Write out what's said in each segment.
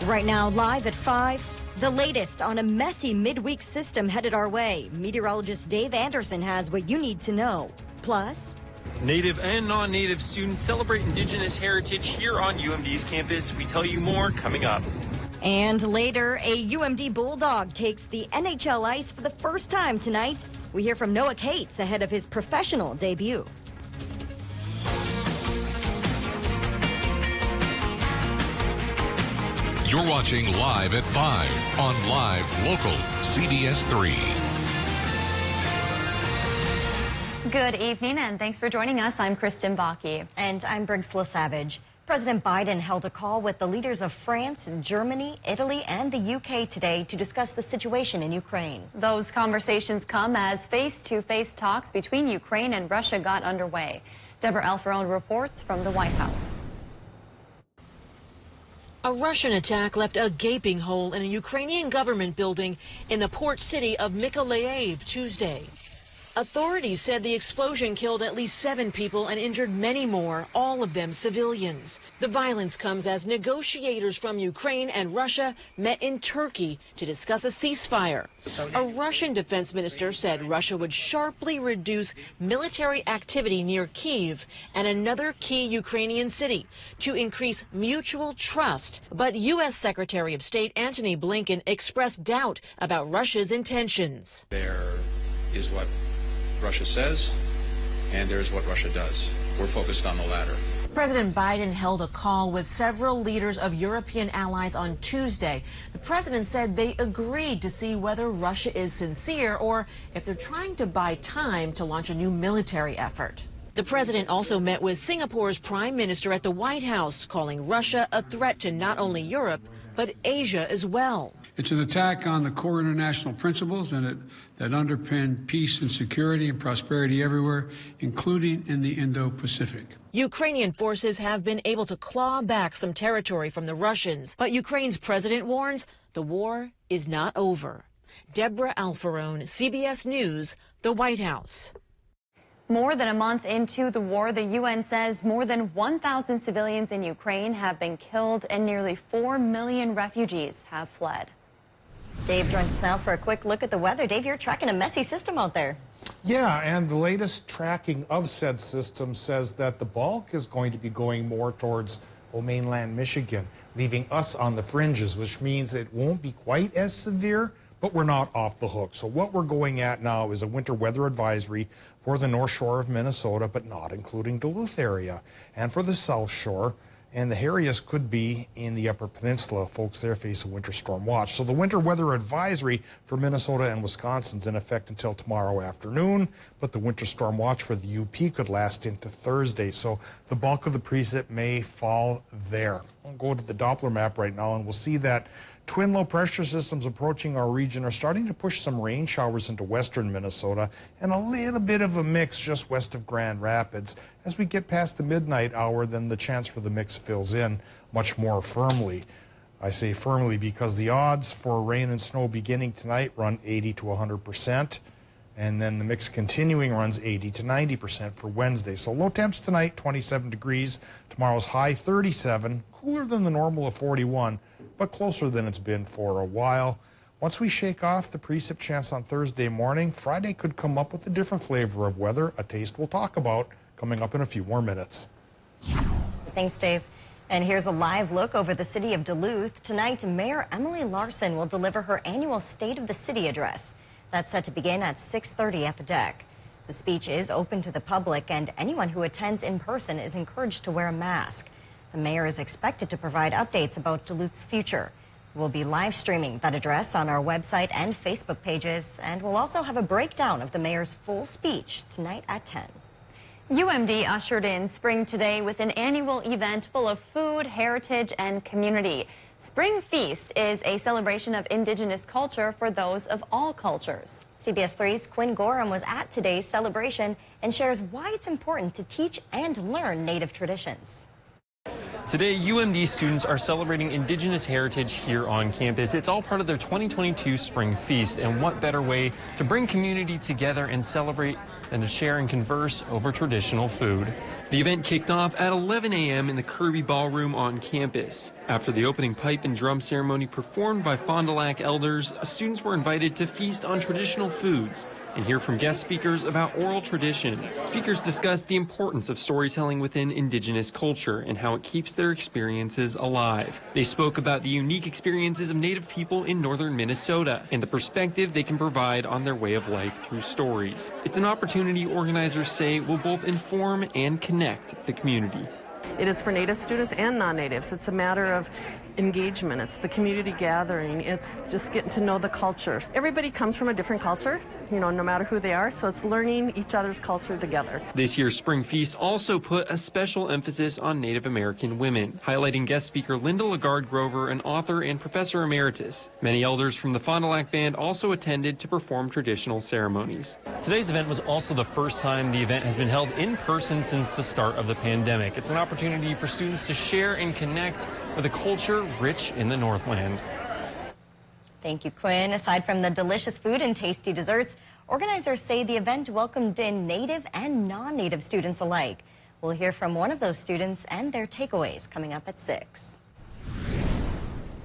Right now, live at 5, the latest on a messy midweek system headed our way. Meteorologist Dave Anderson has what you need to know. Plus, Native and non-native students celebrate Indigenous heritage here on UMD's campus. We tell you more coming up. and later, a UMD Bulldog takes the NHL ice for the first time tonight. We hear from Noah Cates ahead of his professional debut. You're watching Live at 5 on Live Local CBS 3. Good evening, and thanks for joining us. I'm Kristen Bakke. And I'm Briggs LaSavage. President Biden held a call with the leaders of France, Germany, Italy, and the UK today to discuss the situation in Ukraine. Those conversations come as face-to-face talks between Ukraine and Russia got underway. Deborah Alfarone reports from the White House. A Russian attack left a gaping hole in a Ukrainian government building in the port city of Mykolaiv Tuesday. Authorities said the explosion killed at least 7 people and injured many more, all of them civilians. The violence comes as negotiators from Ukraine and Russia met in Turkey to discuss a ceasefire. A Russian defense minister said Russia would sharply reduce military activity near Kyiv and another key Ukrainian city to increase mutual trust. But U.S. Secretary of State Antony Blinken expressed doubt about Russia's intentions. There is what Russia says, and there's what Russia does. We're focused on the latter. President Biden held a call with several leaders of European allies on Tuesday. The president said they agreed to see whether Russia is sincere or if they're trying to buy time to launch a new military effort. The president also met with Singapore's prime minister at the White House, calling Russia a threat to not only Europe, but Asia as well. It's an attack on the core international principles that underpin peace and security and prosperity everywhere, including in the Indo-Pacific. Ukrainian forces have been able to claw back some territory from the Russians, but Ukraine's president warns the war is not over. Deborah Alfarone, CBS News, the White House. More than a month into the war, the UN says more than 1,000 civilians in Ukraine have been killed and nearly 4 million refugees have fled. Dave joins us now for a quick look at the weather. Dave, you're tracking a messy system out there. Yeah, and the latest tracking of said system says that the bulk is going to be going more towards mainland Michigan, leaving us on the fringes, which means it won't be quite as severe, but we're not off the hook. So what we're going at now is a winter weather advisory for the north shore of Minnesota, but not including Duluth area, and for the south shore. And the hairiest could be in the Upper Peninsula. Folks there face a winter storm watch. So the winter weather advisory for Minnesota and Wisconsin's in effect until tomorrow afternoon, but the winter storm watch for the UP could last into Thursday. So the bulk of the precip may fall there. I'll go to the Doppler map right now, and we'll see that twin low pressure systems approaching our region are starting to push some rain showers into western Minnesota and a little bit of a mix just west of Grand Rapids. As we get past the midnight hour, then the chance for the mix fills in much more firmly. I say firmly because the odds for rain and snow beginning tonight run 80 to 100%, and then the mix continuing runs 80 to 90% for Wednesday. So low temps tonight, 27 degrees. Tomorrow's high, 37, cooler than the normal of 41. But closer than it's been for a while. Once we shake off the precip chance on Thursday morning, Friday could come up with a different flavor of weather, a taste we'll talk about coming up in a few more minutes. Thanks, Dave. And here's a live look over the city of Duluth. Tonight, Mayor Emily Larson will deliver her annual State of the City address. That's set to begin at 6:30 at the deck. The speech is open to the public, and anyone who attends in person is encouraged to wear a mask. The mayor is expected to provide updates about Duluth's future. We'll be live streaming that address on our website and Facebook pages, and we'll also have a breakdown of the mayor's full speech tonight at 10. UMD ushered in spring today with an annual event full of food, heritage, and community. Spring Feast is a celebration of Indigenous culture for those of all cultures. CBS 3's Quinn Gorham was at today's celebration and shares why it's important to teach and learn Native traditions. Today, UMD students are celebrating Indigenous heritage here on campus. It's all part of their 2022 Spring Feast, and what better way to bring community together and celebrate then to share and converse over traditional food. The event kicked off at 11 a.m. in the Kirby Ballroom on campus. After the opening pipe and drum ceremony performed by Fond du Lac elders, students were invited to feast on traditional foods and hear from guest speakers about oral tradition. Speakers discussed the importance of storytelling within Indigenous culture and how it keeps their experiences alive. They spoke about the unique experiences of Native people in northern Minnesota and the perspective they can provide on their way of life through stories. It's an opportunity organizers say will both inform and connect the community. It is for Native students and non-Natives. It's a matter of engagement. It's the community gathering. It's just getting to know the culture. Everybody comes from a different culture, no matter who they are, so it's learning each other's culture together. This year's Spring Feast also put a special emphasis on Native American women, highlighting guest speaker Linda Lagarde Grover, an author and professor emeritus. Many elders from the Fond du Lac Band also attended to perform traditional ceremonies. Today's event was also the first time the event has been held in person since the start of the pandemic. It's an opportunity for students to share and connect with a culture rich in the Northland. Thank you, Quinn. Aside from the delicious food and tasty desserts, organizers say the event welcomed in Native and non-Native students alike. We'll hear from one of those students and their takeaways coming up at 6.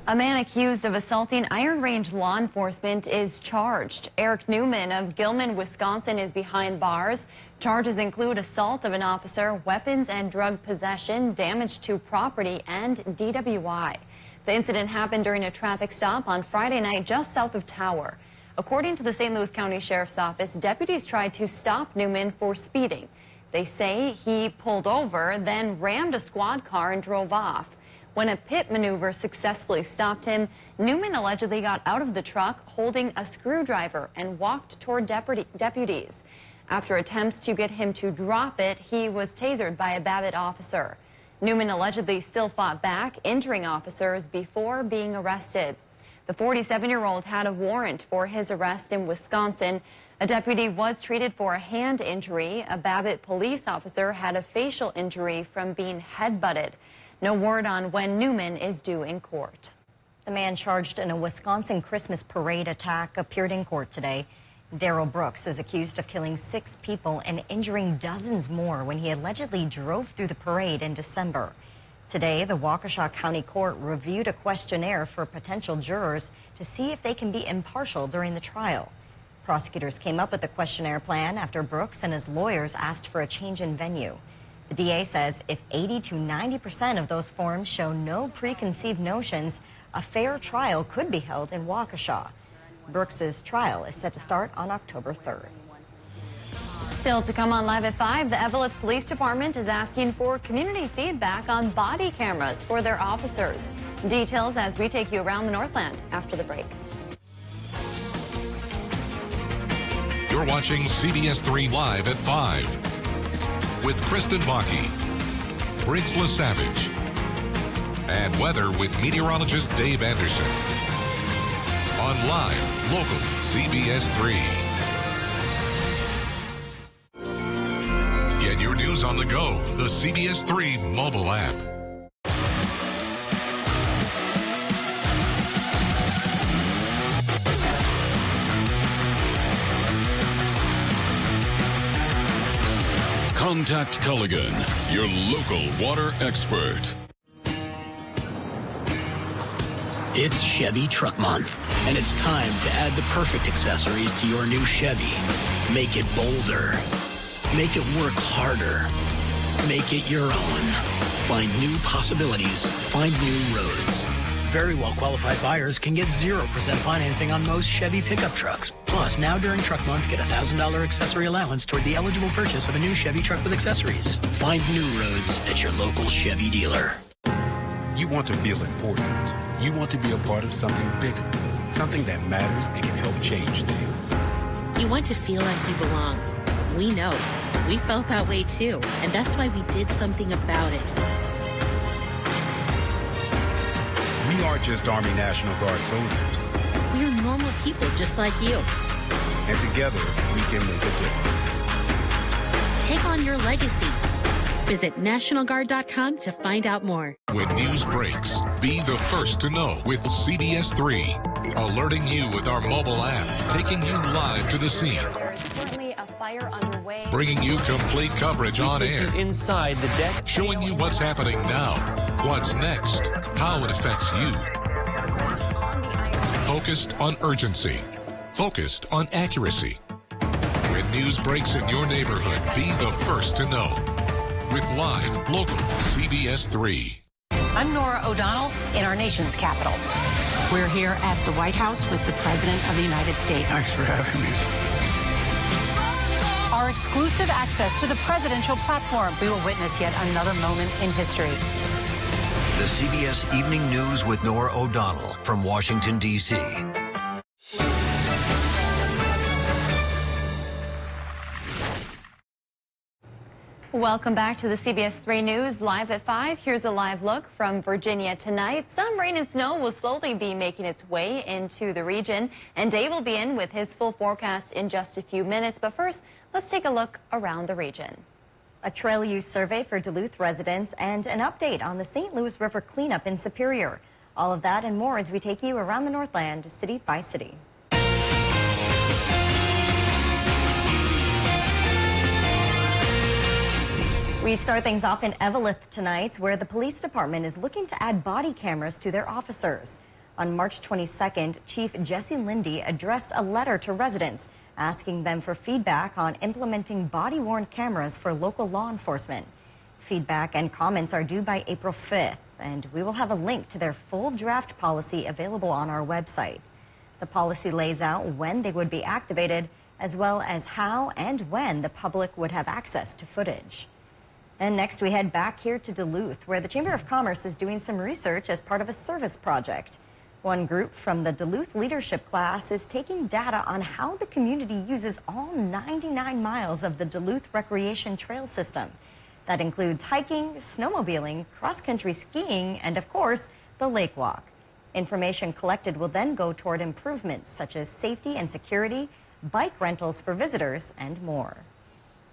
A man accused of assaulting Iron Range law enforcement is charged. Eric Newman of Gilman, Wisconsin is behind bars. Charges include assault of an officer, weapons and drug possession, damage to property, and DWI. The incident happened during a traffic stop on Friday night just south of Tower. According to the St. Louis County Sheriff's Office, deputies tried to stop Newman for speeding. They say he pulled over, then rammed a squad car and drove off. When a pit maneuver successfully stopped him, Newman allegedly got out of the truck holding a screwdriver and walked toward deputies. After attempts to get him to drop it, he was tasered by a Babbitt officer. Newman allegedly still fought back, injuring officers before being arrested. The 47-year-old had a warrant for his arrest in Wisconsin. A deputy was treated for a hand injury. A Babbitt police officer had a facial injury from being headbutted. No word on when Newman is due in court. The man charged in a Wisconsin Christmas parade attack appeared in court today. Daryl Brooks is accused of killing 6 people and injuring dozens more when he allegedly drove through the parade in December. Today, the Waukesha County Court reviewed a questionnaire for potential jurors to see if they can be impartial during the trial. Prosecutors came up with the questionnaire plan after Brooks and his lawyers asked for a change in venue. The DA says if 80 to 90% of those forms show no preconceived notions, a fair trial could be held in Waukesha. Brooks's trial is set to start on October 3rd. Still to come on Live at 5, the Eveleth Police Department is asking for community feedback on body cameras for their officers. Details as we take you around the Northland after the break. You're watching CBS 3 Live at 5 with Kristen Vaki, Briggs LaSavage, and weather with meteorologist Dave Anderson. On Live, Local, CBS 3. Get your news on the go, the CBS 3 mobile app. Contact Culligan, your local water expert. It's Chevy Truck Month, and it's time to add the perfect accessories to your new Chevy. Make it bolder. Make it work harder. Make it your own. Find new possibilities. Find new roads. Very well-qualified buyers can get 0% financing on most Chevy pickup trucks. Plus, now during Truck Month, get a $1,000 accessory allowance toward the eligible purchase of a new Chevy truck with accessories. Find new roads at your local Chevy dealer. You want to feel important. You want to be a part of something bigger, something that matters and can help change things. You want to feel like you belong. We know. We felt that way too, and that's why we did something about it. We aren't just Army National Guard soldiers. We are normal people just like you. And together, we can make a difference. Take on your legacy. Visit NationalGuard.com to find out more. When news breaks, be the first to know with CBS 3. Alerting you with our mobile app, taking you live to the scene. Currently a fire underway bringing you complete coverage on air. Inside the deck. Showing you what's happening now, what's next, how it affects you. Focused on urgency. Focused on accuracy. When news breaks in your neighborhood, be the first to know. With live, local CBS 3. I'm Nora O'Donnell in our nation's capital. We're here at the White House with the President of the United States. Thanks for having me. Our exclusive access to the presidential platform. We will witness yet another moment in history. The CBS Evening News with Nora O'Donnell from Washington, D.C. Welcome back to the CBS 3 News Live at 5. Here's a live look from Virginia tonight. Some rain and snow will slowly be making its way into the region, and Dave will be in with his full forecast in just a few minutes. But first, let's take a look around the region. A trail use survey for Duluth residents and an update on the St. Louis River cleanup in Superior. All of that and more as we take you around the Northland, city by city. We start things off in Eveleth tonight, where the police department is looking to add body cameras to their officers. On March 22nd, Chief Jesse Lindy addressed a letter to residents asking them for feedback on implementing body-worn cameras for local law enforcement. Feedback and comments are due by April 5th, and we will have a link to their full draft policy available on our website. The policy lays out when they would be activated, as well as how and when the public would have access to footage. And next we head back here to Duluth, where the Chamber of Commerce is doing some research as part of a service project. One group from the Duluth leadership class is taking data on how the community uses all 99 miles of the Duluth Recreation Trail System. That includes hiking, snowmobiling, cross-country skiing, and of course, the lake walk. Information collected will then go toward improvements such as safety and security, bike rentals for visitors, and more.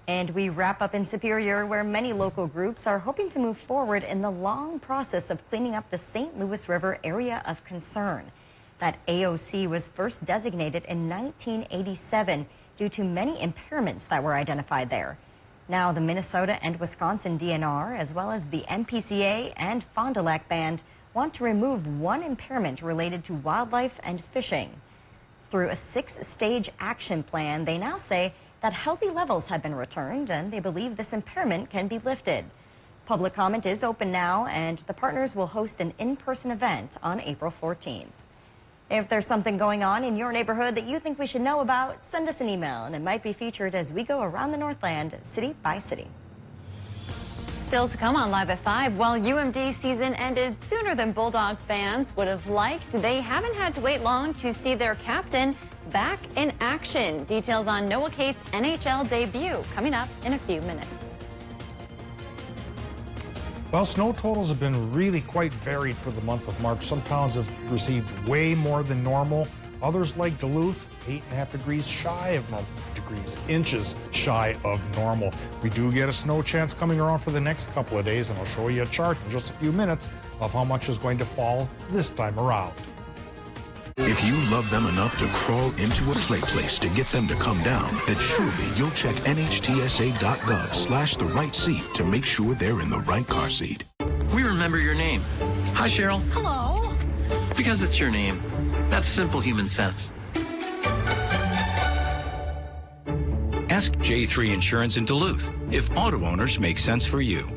And we wrap up in Superior, where many local groups are hoping to move forward in the long process of cleaning up the St. Louis River area of concern. That AOC was first designated in 1987 due to many impairments that were identified there. Now the Minnesota and Wisconsin DNR, as well as the MPCA and Fond du Lac Band, want to remove one impairment related to wildlife and fishing. Through a 6-stage action plan, they now say that healthy levels have been returned, and they believe this impairment can be lifted. Public comment is open now, and the partners will host an in-person event on April 14th. If there's something going on in your neighborhood that you think we should know about, send us an email, and it might be featured as we go around the Northland, city by city. Still to come on Live at 5, while UMD season ended sooner than Bulldog fans would have liked, they haven't had to wait long to see their captain back in action. Details on Noah Cates' NHL debut coming up in a few minutes. Well, snow totals have been really quite varied for the month of March. Some towns have received way more than normal. Others, like Duluth, 8.5 degrees shy of normal degrees, inches shy of normal. We do get a snow chance coming around for the next couple of days, and I'll show you a chart in just a few minutes of how much is going to fall this time around. If you love them enough to crawl into a play place to get them to come down, then surely you'll check NHTSA.gov/the right seat to make sure they're in the right car seat. We remember your name. Hi, Cheryl. Hello. Because it's your name. That's simple human sense. Ask J3 Insurance in Duluth if auto owners make sense for you.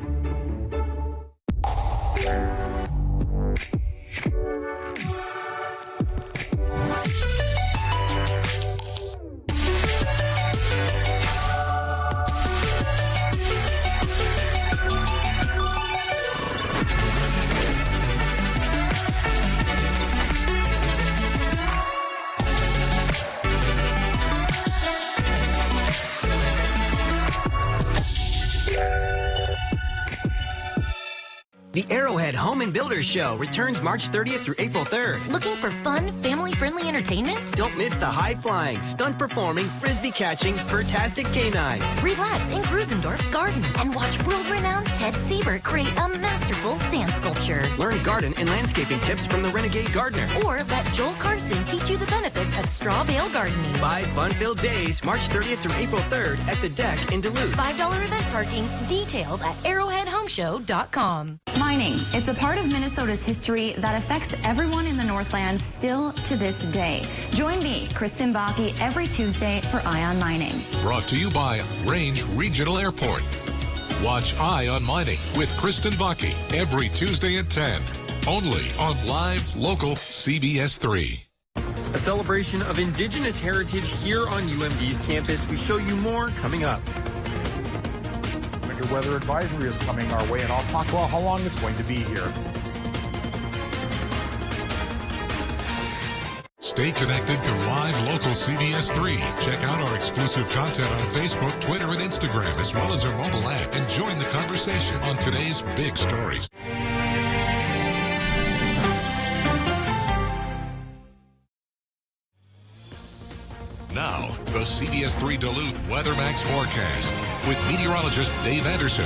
The Arrowhead Home and Builders Show returns March 30th through April 3rd. Looking for fun, family-friendly entertainment? Don't miss the high-flying, stunt-performing, frisbee-catching, fantastic canines. Relax in Grusendorf's garden and watch world-renowned Ted Siebert create a masterful sand sculpture. Learn garden and landscaping tips from the Renegade Gardener. Or let Joel Karsten teach you the benefits of straw bale gardening. 5 fun-filled days, March 30th through April 3rd at the Deck in Duluth. $5 event parking. Details at arrowheadhomeshow.com. Mining. It's a part of Minnesota's history that affects everyone in the Northlands still to this day. Join me, Kristen Bakke, every Tuesday for Eye on Mining. Brought to you by Range Regional Airport. Watch Eye on Mining with Kristen Bakke every Tuesday at 10. Only on live, local CBS 3. A celebration of Indigenous heritage here on UMD's campus. We show you more coming up. Winter weather advisory is coming our way, and I'll talk about how long it's going to be here. Stay connected to live local CBS 3. Check out our exclusive content on Facebook, Twitter, and Instagram, as well as our mobile app, and join the conversation on today's big stories. Now, the CBS 3 Duluth WeatherMax forecast with meteorologist Dave Anderson.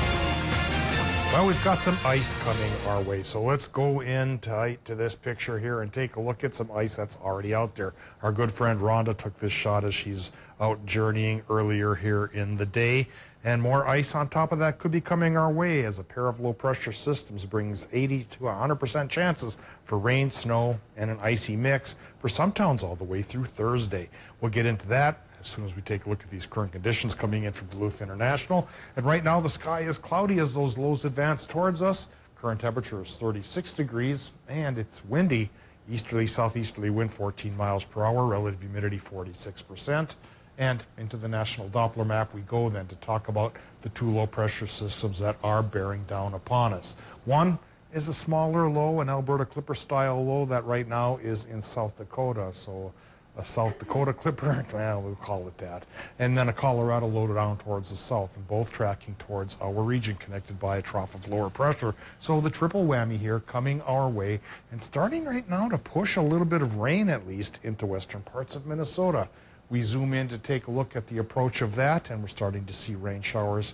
Well, we've got some ice coming our way, so let's go in tight to this picture here and take a look at some ice that's already out there. Our good friend Rhonda took this shot as she's out journeying earlier here in the day, and more ice on top of that could be coming our way as a pair of low-pressure systems brings 80 to 100% chances for rain, snow, and an icy mix for some towns all the way through Thursday. We'll get into that as soon as we take a look at these current conditions coming in from Duluth International. And right now the sky is cloudy as those lows advance towards us. Current temperature is 36 degrees and it's windy. Easterly, southeasterly wind 14 miles per hour, relative humidity 46%. And into the national Doppler map we go then to talk about the two low pressure systems that are bearing down upon us. One is a smaller low, an Alberta Clipper style low that right now is in South Dakota. So a South Dakota Clipper, well, we'll call it that. And then a Colorado low down towards the south, and both tracking towards our region connected by a trough of lower pressure. So the triple whammy here coming our way and starting right now to push a little bit of rain at least into western parts of Minnesota. We zoom in to take a look at the approach of that, and we're starting to see rain showers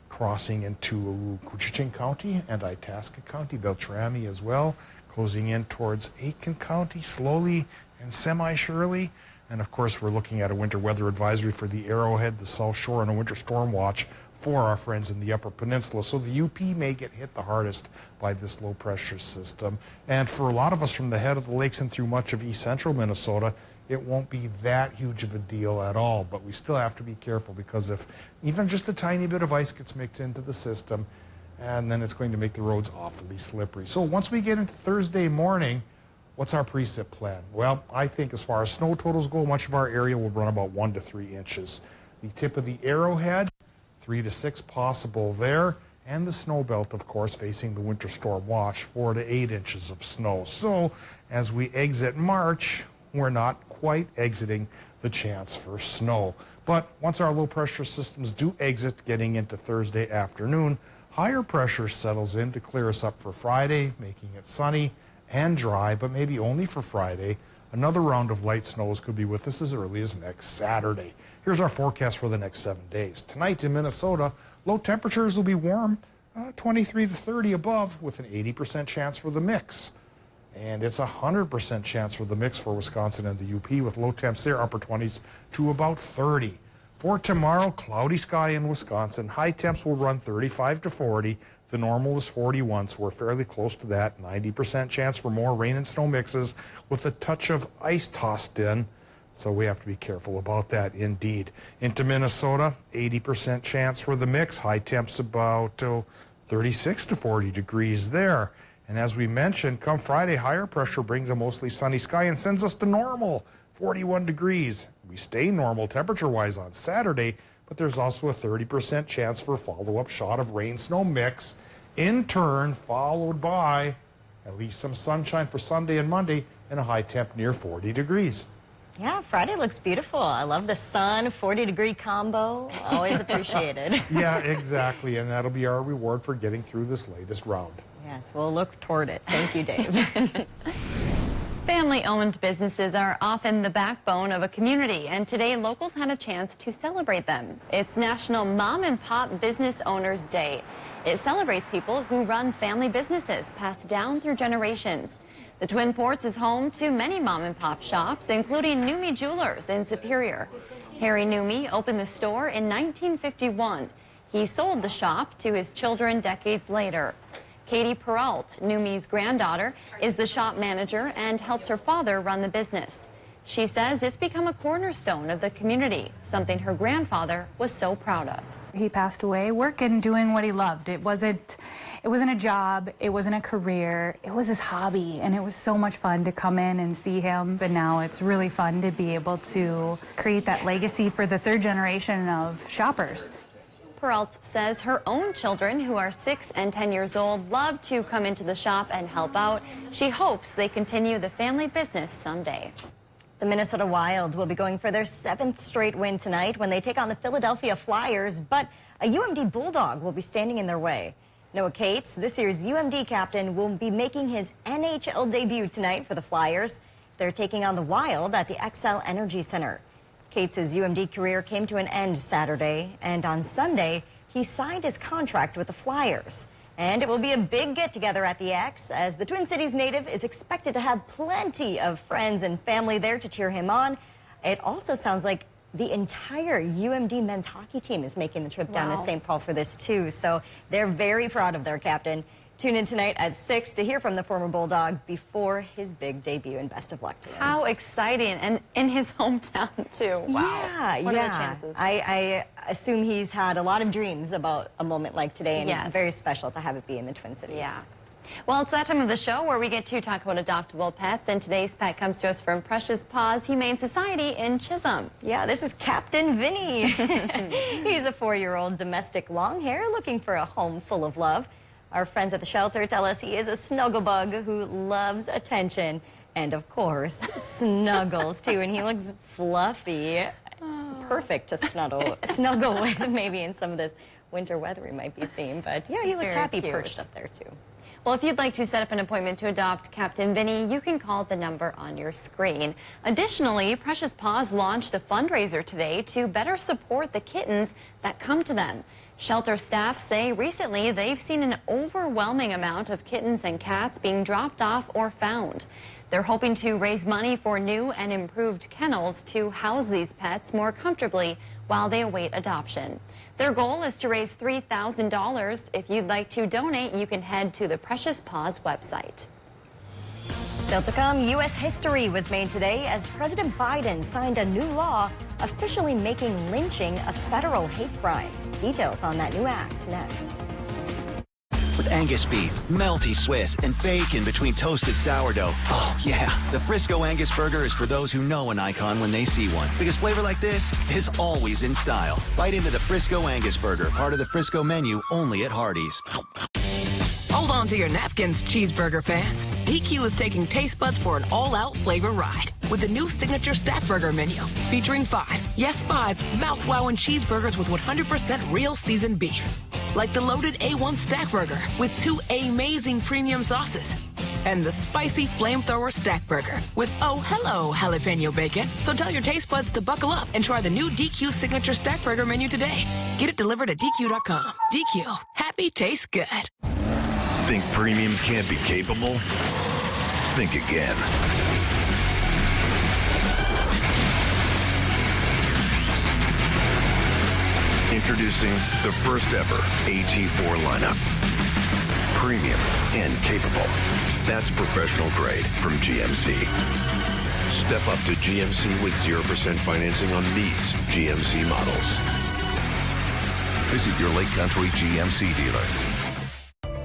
crossing into Couchiching County and Itasca County, Beltrami as well, closing in towards Aitkin County slowly and semi-surely. And of course, we're looking at a winter weather advisory for the Arrowhead, the South Shore, and a winter storm watch for our friends in the Upper Peninsula. So the UP may get hit the hardest by this low pressure system. And for a lot of us from the head of the lakes and through much of east central Minnesota, it won't be that huge of a deal at all. But we still have to be careful, because if even just a tiny bit of ice gets mixed into the system, and then it's going to make the roads awfully slippery. So once we get into Thursday morning, what's our precip plan? Well, I think as far as snow totals go, much of our area will run about 1 to 3 inches. The tip of the Arrowhead, 3 to 6 possible there. And the snow belt, of course, facing the winter storm watch, 4 to 8 inches of snow. So as we exit March, we're not quite exiting the chance for snow. But once our low pressure systems do exit getting into Thursday afternoon, higher pressure settles in to clear us up for Friday, making it sunny and dry, but maybe only for Friday. Another round of light snows could be with us as early as next Saturday. Here's our forecast for the next 7 days. Tonight in Minnesota, low temperatures will be warm, 23 to 30 above, with an 80% chance for the mix. And it's a 100% chance for the mix for Wisconsin and the UP, with low temps there, upper 20s to about 30. For tomorrow, cloudy sky in Wisconsin. High temps will run 35 to 40. The normal is 41, so we're fairly close to that. 90% chance for more rain and snow mixes with a touch of ice tossed in. So we have to be careful about that indeed. Into Minnesota, 80% chance for the mix. High temps about 36 to 40 degrees there. And as we mentioned, come Friday, higher pressure brings a mostly sunny sky and sends us to normal, 41 degrees. We stay normal temperature-wise on Saturday, but there's also a 30% chance for a follow-up shot of rain-snow mix, in turn followed by at least some sunshine for Sunday and Monday and a high temp near 40 degrees. Yeah, Friday looks beautiful. I love the sun, 40-degree combo. Always appreciated. Yeah, exactly, and that'll be our reward for getting through this latest round. Yes, we'll look toward it. Thank you, Dave. Family-owned businesses are often the backbone of a community, and today locals had a chance to celebrate them. It's National Mom and Pop Business Owners Day. It celebrates people who run family businesses passed down through generations. The Twin Ports is home to many mom and pop shops, including Numi Jewelers in Superior. Harry Numi opened the store in 1951. He sold the shop to his children decades later. Katie Peralt, Numi's granddaughter, is the shop manager and helps her father run the business. She says it's become a cornerstone of the community, something her grandfather was so proud of. He passed away working, doing what he loved. It wasn't a job, it wasn't a career, it was his hobby, and it was so much fun to come in and see him. But now it's really fun to be able to create that legacy for the third generation of shoppers. Peralt says her own children, who are 6 and 10 years old, love to come into the shop and help out. She hopes they continue the family business someday. The Minnesota Wild will be going for their 7th straight win tonight when they take on the Philadelphia Flyers, but a UMD Bulldog will be standing in their way. Noah Cates, this year's UMD captain, will be making his NHL debut tonight for the Flyers. They're taking on the Wild at the XL Energy Center. Cates' UMD career came to an end Saturday, and on Sunday, he signed his contract with the Flyers. And it will be a big get-together at the X, as the Twin Cities native is expected to have plenty of friends and family there to cheer him on. It also sounds like the entire UMD men's hockey team is making the trip down to St. Paul for this, too. So they're very proud of their captain. Tune in tonight at 6 to hear from the former Bulldog before his big debut, and best of luck to him. How exciting, and in his hometown, too. Wow. Yeah, what are the chances? I assume he's had a lot of dreams about a moment like today, and very special to have it be in the Twin Cities. Yeah. Well, it's that time of the show where we get to talk about adoptable pets, and today's pet comes to us from Precious Paws Humane Society in Chisholm. Yeah, this is Captain Vinny. He's a 4-year-old domestic long hair looking for a home full of love. Our friends at the shelter tell us he is a snugglebug who loves attention and, of course, snuggles, too. And he looks fluffy. Perfect to snuggle with, maybe in some of this winter weather we might be seeing. But, yeah, he looks happy perched up there, too. Well, if you'd like to set up an appointment to adopt Captain Vinny, you can call the number on your screen. Additionally, Precious Paws launched a fundraiser today to better support the kittens that come to them. Shelter staff say recently they've seen an overwhelming amount of kittens and cats being dropped off or found. They're hoping to raise money for new and improved kennels to house these pets more comfortably while they await adoption. Their goal is to raise $3,000. If you'd like to donate, you can head to the Precious Paws website. Still to come, U.S. history was made today as President Biden signed a new law officially making lynching a federal hate crime. Details on that new act next. With Angus beef, melty Swiss, and bacon between toasted sourdough. Oh, yeah. The Frisco Angus Burger is for those who know an icon when they see one. Because flavor like this is always in style. Bite into the Frisco Angus Burger, part of the Frisco menu, only at Hardee's. Hold on to your napkins, cheeseburger fans. DQ is taking taste buds for an all-out flavor ride with the new signature stack burger menu featuring 5 mouth-wowing cheeseburgers with 100% real seasoned beef. Like the loaded A1 stack burger with 2 amazing premium sauces. And the spicy flamethrower stack burger with, oh, hello, jalapeno bacon. So tell your taste buds to buckle up and try the new DQ signature stack burger menu today. Get it delivered at DQ.com. DQ. Happy tastes good. Think premium can't be capable? Think again. Introducing the first ever AT4 lineup. Premium and capable. That's professional grade from GMC. Step up to GMC with 0% financing on these GMC models. Visit your Lake Country GMC dealer.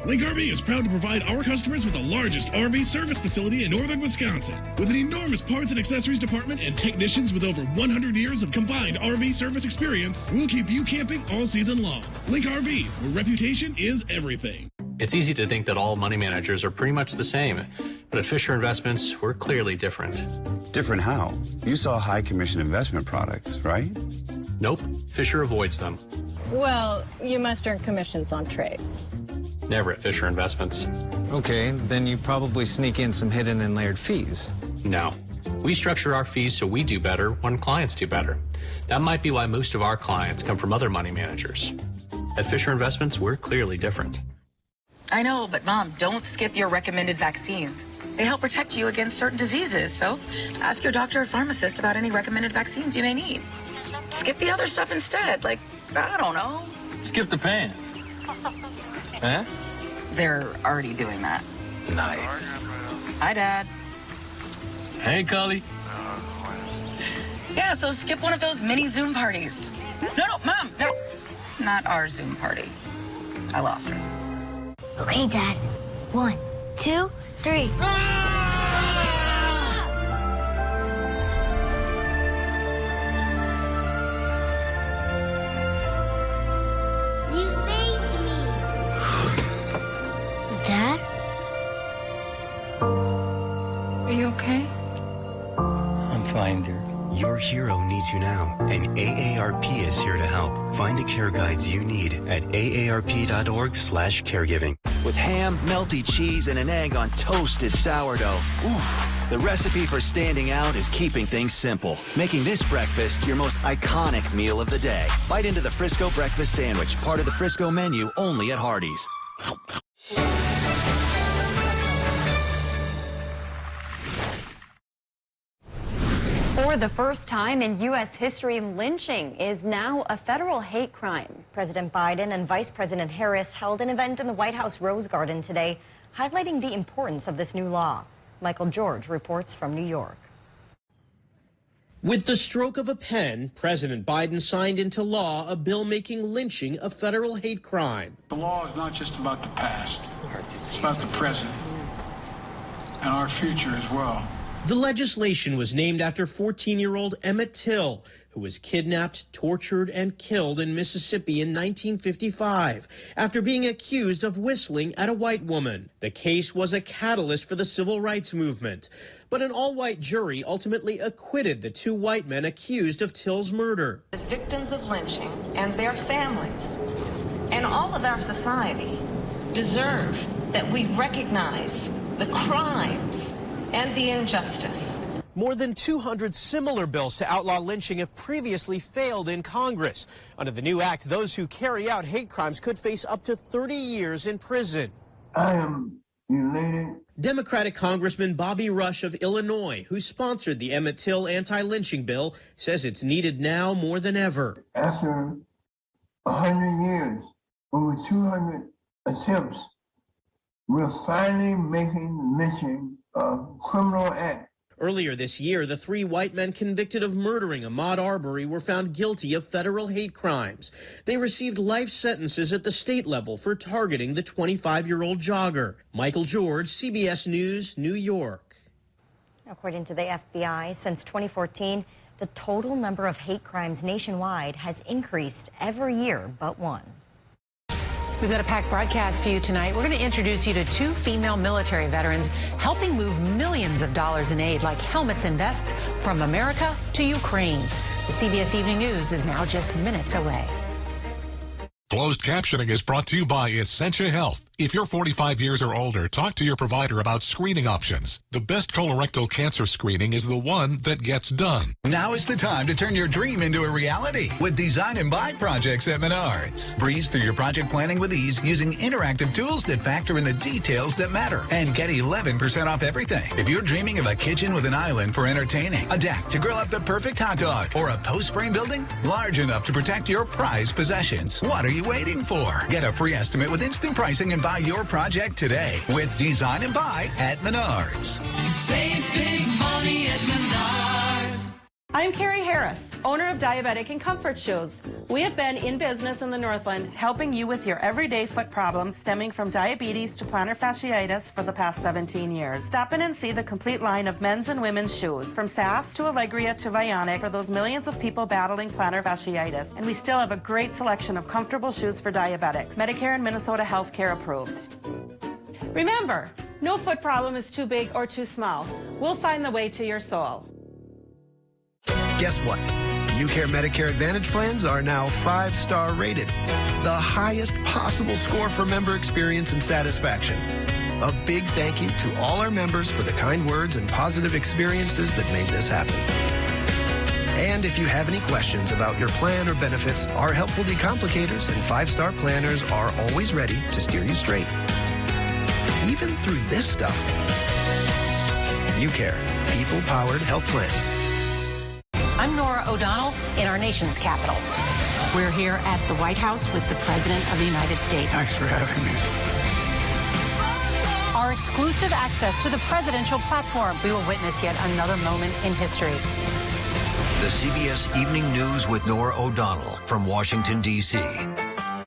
Lake RV is proud to provide our customers with the largest RV service facility in northern Wisconsin. With an enormous parts and accessories department and technicians with over 100 years of combined RV service experience, we'll keep you camping all season long. Lake RV, where reputation is everything. It's easy to think that all money managers are pretty much the same, but at Fisher Investments, we're clearly different. Different how? You saw high commission investment products, right? Nope, Fisher avoids them. Well, you must earn commissions on trades. Never at Fisher Investments. Okay, then you probably sneak in some hidden and layered fees. No. We structure our fees so we do better when clients do better. That might be why most of our clients come from other money managers. At Fisher Investments, we're clearly different. I know, but Mom, don't skip your recommended vaccines. They help protect you against certain diseases, so ask your doctor or pharmacist about any recommended vaccines you may need. Skip the other stuff instead, like, I don't know. Skip the pants. Huh? They're already doing that. Nice. Hi, Dad. Hey, Cully. Yeah, so skip one of those mini Zoom parties. No, Mom, no. Not our Zoom party. I lost her. Okay, Dad. 1, 2, 3. You saved me. Dad? Are you okay? I'm fine, dear. Your hero needs you now, and AARP is here to help. Find the care guides you need at aarp.org/caregiving. With ham, melty cheese, and an egg on toasted sourdough. Oof. The recipe for standing out is keeping things simple, making this breakfast your most iconic meal of the day. Bite into the Frisco Breakfast Sandwich, part of the Frisco menu, only at Hardee's. For the first time in U.S. history, lynching is now a federal hate crime. President Biden and Vice President Harris held an event in the White House Rose Garden today, highlighting the importance of this new law. Michael George reports from New York. With the stroke of a pen, President Biden signed into law a bill making lynching a federal hate crime. The law is not just about the past. It's about the present and our future as well. The legislation was named after 14-year-old Emmett Till, who was kidnapped, tortured, and killed in Mississippi in 1955 after being accused of whistling at a white woman. The case was a catalyst for the civil rights movement, but an all-white jury ultimately acquitted the 2 white men accused of Till's murder. The victims of lynching and their families and all of our society deserve that we recognize the crimes and the injustice. More than 200 similar bills to outlaw lynching have previously failed in Congress. Under the new act, those who carry out hate crimes could face up to 30 years in prison. I am elated. Democratic Congressman Bobby Rush of Illinois, who sponsored the Emmett Till anti-lynching bill, says it's needed now more than ever. After 100 years, over 200 attempts, we're finally making lynching a criminal act. Earlier this year, the 3 white men convicted of murdering Ahmaud Arbery were found guilty of federal hate crimes. They received life sentences at the state level for targeting the 25-year-old jogger. Michael George, CBS News, New York. According to the FBI, since 2014, the total number of hate crimes nationwide has increased every year but one. We've got a packed broadcast for you tonight. We're going to introduce you to 2 female military veterans helping move millions of dollars in aid like helmets and vests from America to Ukraine. The CBS Evening News is now just minutes away. Closed captioning is brought to you by Essentia Health. If you're 45 years or older, talk to your provider about screening options. The best colorectal cancer screening is the one that gets done. Now is the time to turn your dream into a reality with design and buy projects at Menards. Breeze through your project planning with ease using interactive tools that factor in the details that matter and get 11% off everything. If you're dreaming of a kitchen with an island for entertaining, a deck to grill up the perfect hot dog, or a post-frame building large enough to protect your prized possessions, what are you waiting for? Get a free estimate with instant pricing and buy your project today with Design and Buy at Menards. Save big money at Menards. I'm Carrie Harris, owner of Diabetic and Comfort Shoes. We have been in business in the Northland helping you with your everyday foot problems stemming from diabetes to plantar fasciitis for the past 17 years. Stop in and see the complete line of men's and women's shoes, from SAS to Allegria to Vionic, for those millions of people battling plantar fasciitis. And we still have a great selection of comfortable shoes for diabetics, Medicare and Minnesota healthcare approved. Remember, no foot problem is too big or too small. We'll find the way to your soul. Guess what? UCare Medicare Advantage plans are now 5-star rated, the highest possible score for member experience and satisfaction. A big thank you to all our members for the kind words and positive experiences that made this happen. And if you have any questions about your plan or benefits, our helpful decomplicators and 5-star planners are always ready to steer you straight. Even through this stuff. UCare, people-powered health plans. I'm Nora O'Donnell in our nation's capital. We're here at the White House with the President of the United States. Thanks for having me. Our exclusive access to the presidential platform. We will witness yet another moment in history. The CBS Evening News with Nora O'Donnell from Washington, D.C.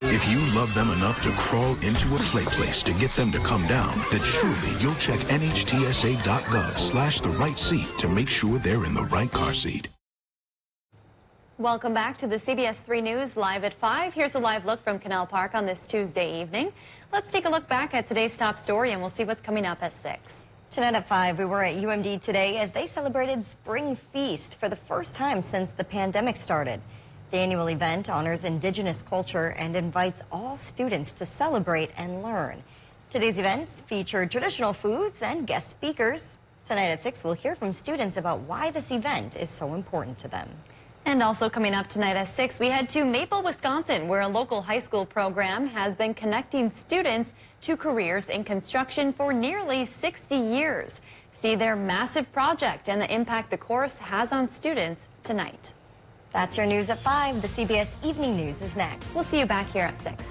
If you love them enough to crawl into a play place to get them to come down, then surely you'll check NHTSA.gov/the right seat to make sure they're in the right car seat. Welcome back to the CBS 3 News Live at 5. Here's a live look from Canal Park on this Tuesday evening. Let's take a look back at today's top story, and we'll see what's coming up at 6. Tonight at 5, we were at UMD today as they celebrated Spring Feast for the first time since the pandemic started. The annual event honors Indigenous culture and invites all students to celebrate and learn. Today's events feature traditional foods and guest speakers. Tonight at 6, we'll hear from students about why this event is so important to them. And also coming up tonight at 6, we head to Maple, Wisconsin, where a local high school program has been connecting students to careers in construction for nearly 60 years. See their massive project and the impact the course has on students tonight. That's your news at 5. The CBS Evening News is next. We'll see you back here at 6.